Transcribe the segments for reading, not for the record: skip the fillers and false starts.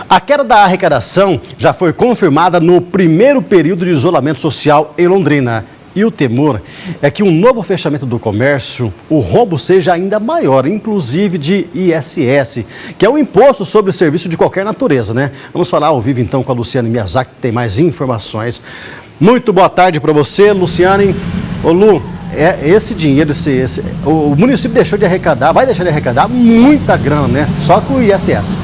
A queda da arrecadação já foi confirmada no primeiro período de isolamento social em Londrina. E o temor é que um novo fechamento do comércio, o roubo seja ainda maior, inclusive de ISS, que é o imposto sobre serviço de qualquer natureza, né? Vamos falar ao vivo então com a Luciane Miyazaki, que tem mais informações. Muito boa tarde para você, Luciane. Ô Lu, esse dinheiro, o município deixou de arrecadar, vai deixar de arrecadar muita grana, né? Só com o ISS.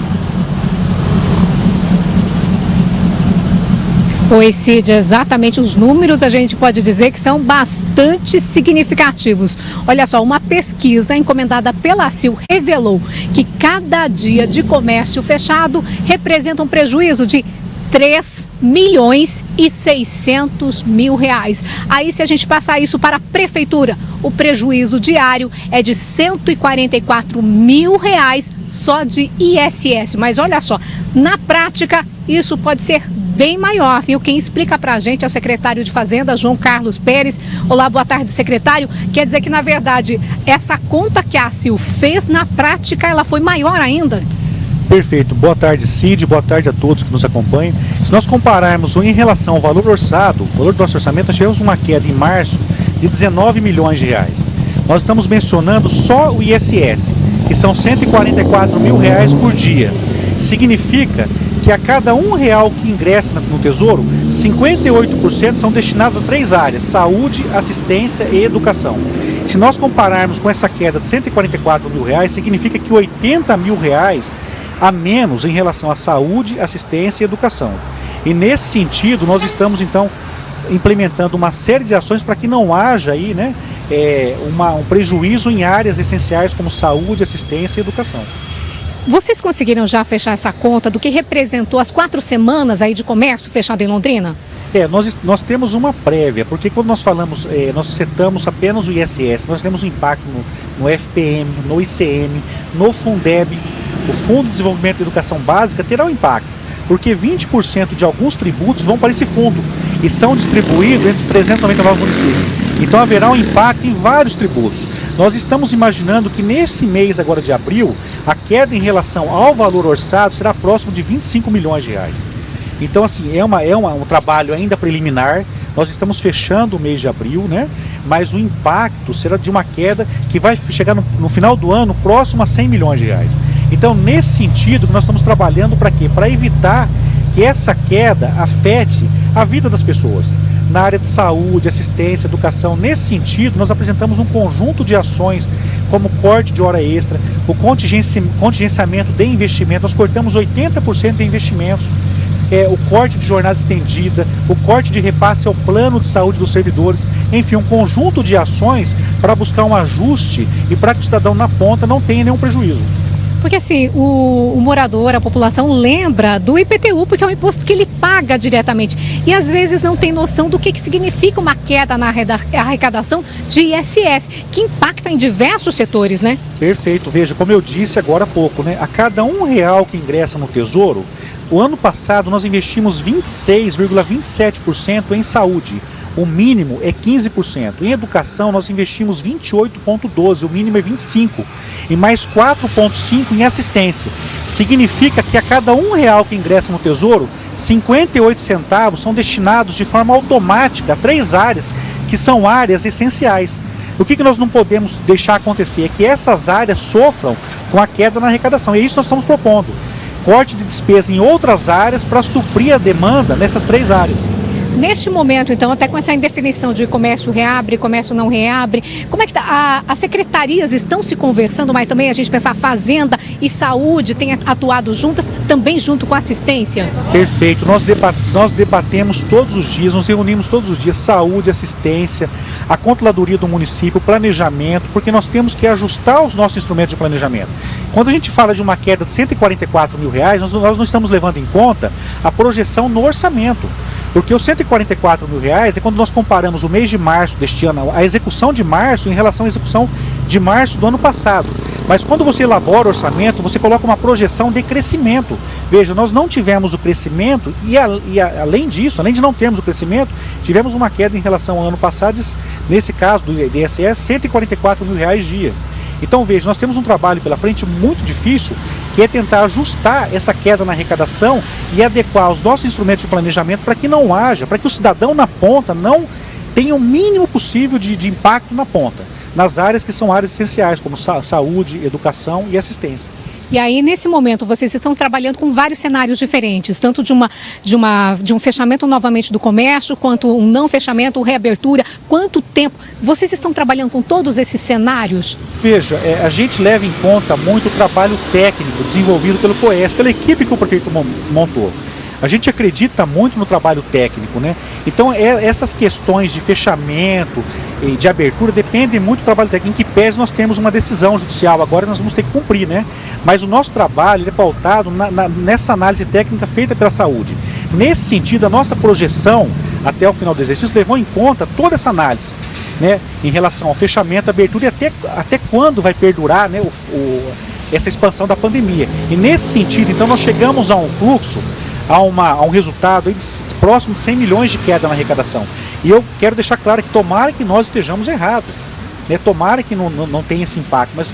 Oi, Cid, exatamente os números a gente pode dizer que são bastante significativos. Olha só, uma pesquisa encomendada pela ACIL revelou que cada dia de comércio fechado representa um prejuízo de 3.600.000 reais. Aí, se a gente passar isso para a prefeitura, o prejuízo diário é de 144.000 reais só de ISS. Mas olha só, na prática, isso pode ser bem maior, viu? Quem explica pra gente é o secretário de Fazenda, João Carlos Pérez. Olá, boa tarde, secretário. Quer dizer que, na verdade, essa conta que a ACIL fez, na prática, ela foi maior ainda? Perfeito. Boa tarde, Cid. Boa tarde a todos que nos acompanham. Se nós compararmos em relação ao valor orçado, o valor do nosso orçamento, nós tivemos uma queda em março de 19 milhões de reais. Nós estamos mencionando só o ISS, que são 144 mil reais por dia. Significa que a cada R$1 que ingressa no Tesouro, 58% são destinados a 3 áreas: saúde, assistência e educação. Se nós compararmos com essa queda de 144 mil reais, significa que 80 mil reais a menos em relação à saúde, assistência e educação. E nesse sentido, nós estamos então implementando uma série de ações para que não haja aí, né, um prejuízo em áreas essenciais como saúde, assistência e educação. Vocês conseguiram já fechar essa conta do que representou as 4 semanas aí de comércio fechado em Londrina? Nós temos uma prévia, porque quando nós falamos, nós setamos apenas o ISS, nós temos um impacto no FPM, no ICM, no Fundeb. O Fundo de Desenvolvimento da Educação Básica terá um impacto, porque 20% de alguns tributos vão para esse fundo e são distribuídos entre os 399 municípios. Então haverá um impacto em vários tributos. Nós estamos imaginando que nesse mês agora de abril, a queda em relação ao valor orçado será próximo de 25 milhões de reais. Então, assim, é um trabalho ainda preliminar. Nós estamos fechando o mês de abril, né? Mas o impacto será de uma queda que vai chegar no final do ano próximo a 100 milhões de reais. Então, nesse sentido, nós estamos trabalhando para quê? Para evitar que essa queda afete a vida das pessoas. Na área de saúde, assistência, educação. Nesse sentido, nós apresentamos um conjunto de ações, como corte de hora extra, o contingenciamento de investimento. Nós cortamos 80% de investimentos, o corte de jornada estendida, o corte de repasse ao plano de saúde dos servidores. Enfim, um conjunto de ações para buscar um ajuste e para que o cidadão na ponta não tenha nenhum prejuízo. Porque assim, o morador, a população lembra do IPTU, porque é um imposto que ele paga diretamente. E às vezes não tem noção do que significa uma queda na arrecadação de ISS, que impacta em diversos setores, né? Perfeito. Veja, como eu disse agora há pouco, né? A cada R$1 que ingressa no Tesouro, o ano passado nós investimos 26,27% em saúde. O mínimo é 15%. Em educação, nós investimos 28,12%, o mínimo é 25%. E mais 4,5% em assistência. Significa que a cada R$1 que ingressa no Tesouro, 58 centavos são destinados de forma automática a 3 áreas, que são áreas essenciais. O que nós não podemos deixar acontecer é que essas áreas sofram com a queda na arrecadação. E é isso que nós estamos propondo. Corte de despesa em outras áreas para suprir a demanda nessas 3 áreas. Neste momento, então, até com essa indefinição de comércio reabre, comércio não reabre, como é que tá? As secretarias estão se conversando, mas também a gente pensar Fazenda e Saúde têm atuado juntas, também junto com a assistência? Perfeito. Nós debatemos todos os dias, nos reunimos todos os dias, saúde, assistência, a controladoria do município, o planejamento, porque nós temos que ajustar os nossos instrumentos de planejamento. Quando a gente fala de uma queda de 144 mil reais, nós não estamos levando em conta a projeção no orçamento. Porque os 144 mil reais é quando nós comparamos o mês de março deste ano, a execução de março em relação à execução de março do ano passado. Mas quando você elabora o orçamento, você coloca uma projeção de crescimento. Veja, nós não tivemos o crescimento e além disso, além de não termos o crescimento, tivemos uma queda em relação ao ano passado, nesse caso do ISS, 144 mil reais dia. Então veja, nós temos um trabalho pela frente muito difícil, que que é tentar ajustar essa queda na arrecadação e adequar os nossos instrumentos de planejamento para que não haja, para que o cidadão na ponta não tenha o mínimo possível de impacto na ponta, nas áreas que são áreas essenciais, como saúde, educação e assistência. E aí, nesse momento, vocês estão trabalhando com vários cenários diferentes, tanto de um fechamento novamente do comércio, quanto um não fechamento, reabertura. Quanto tempo? Vocês estão trabalhando com todos esses cenários? Veja, a gente leva em conta muito o trabalho técnico desenvolvido pelo COES, pela equipe que o prefeito montou. A gente acredita muito no trabalho técnico, né? Então, essas questões de fechamento e de abertura dependem muito do trabalho técnico. Em que pese nós temos uma decisão judicial, agora nós vamos ter que cumprir, né? Mas o nosso trabalho é pautado nessa análise técnica feita pela saúde. Nesse sentido, a nossa projeção até o final do exercício levou em conta toda essa análise, né? Em relação ao fechamento, abertura e até quando vai perdurar, né, essa expansão da pandemia. E nesse sentido, então, nós chegamos a um fluxo, a um resultado próximo de 100 milhões de queda na arrecadação. E eu quero deixar claro que tomara que nós estejamos errados, né? Tomara que não tenha esse impacto, mas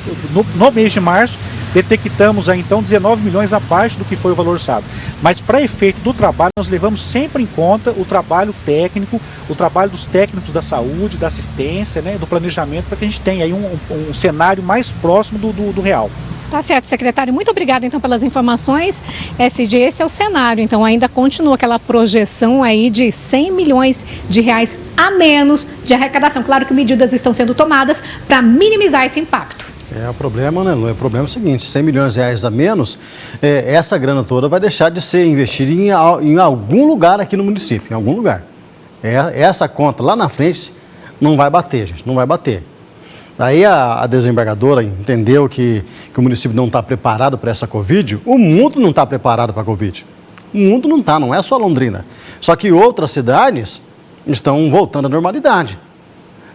no mês de março detectamos aí, então 19 milhões abaixo do que foi o valor orçado. Mas para efeito do trabalho, nós levamos sempre em conta o trabalho técnico, o trabalho dos técnicos da saúde, da assistência, né, do planejamento, para que a gente tenha aí um cenário mais próximo do real. Tá certo, secretário. Muito obrigada, então, pelas informações. Esse é o cenário. Então, ainda continua aquela projeção aí de 100 milhões de reais a menos de arrecadação. Claro que medidas estão sendo tomadas para minimizar esse impacto. O problema, né, Lu? O problema é o seguinte, 100 milhões de reais a menos, essa grana toda vai deixar de ser investida em algum lugar aqui no município, em algum lugar. Essa conta lá na frente não vai bater, gente, não vai bater. Daí a desembargadora entendeu que o município não está preparado para essa Covid. O mundo não está preparado para a Covid. O mundo não está, não é só Londrina. Só que outras cidades estão voltando à normalidade,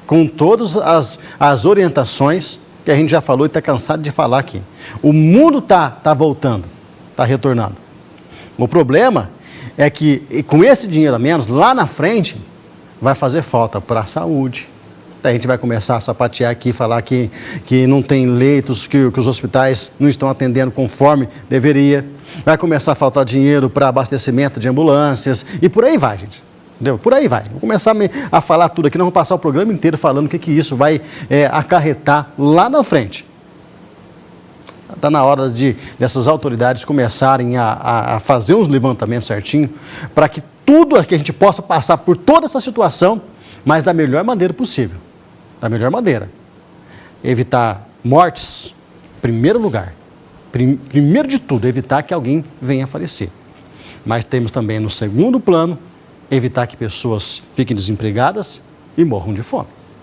com todas as orientações que a gente já falou e está cansado de falar aqui. O mundo está voltando, está retornando. O problema é que com esse dinheiro a menos, lá na frente, vai fazer falta para a saúde. Daí a gente vai começar a sapatear aqui, falar que não tem leitos, que os hospitais não estão atendendo conforme deveria. Vai começar a faltar dinheiro para abastecimento de ambulâncias e por aí vai, gente. Entendeu? Por aí vai. Vou começar a falar tudo aqui, nós vamos passar o programa inteiro falando o que isso vai acarretar lá na frente. Está na hora dessas autoridades começarem a fazer uns levantamentos certinho para que tudo que a gente possa passar por toda essa situação, mas da melhor maneira possível. Da melhor maneira. Evitar mortes, primeiro lugar. Primeiro de tudo, evitar que alguém venha a falecer. Mas temos também no segundo plano, evitar que pessoas fiquem desempregadas e morram de fome.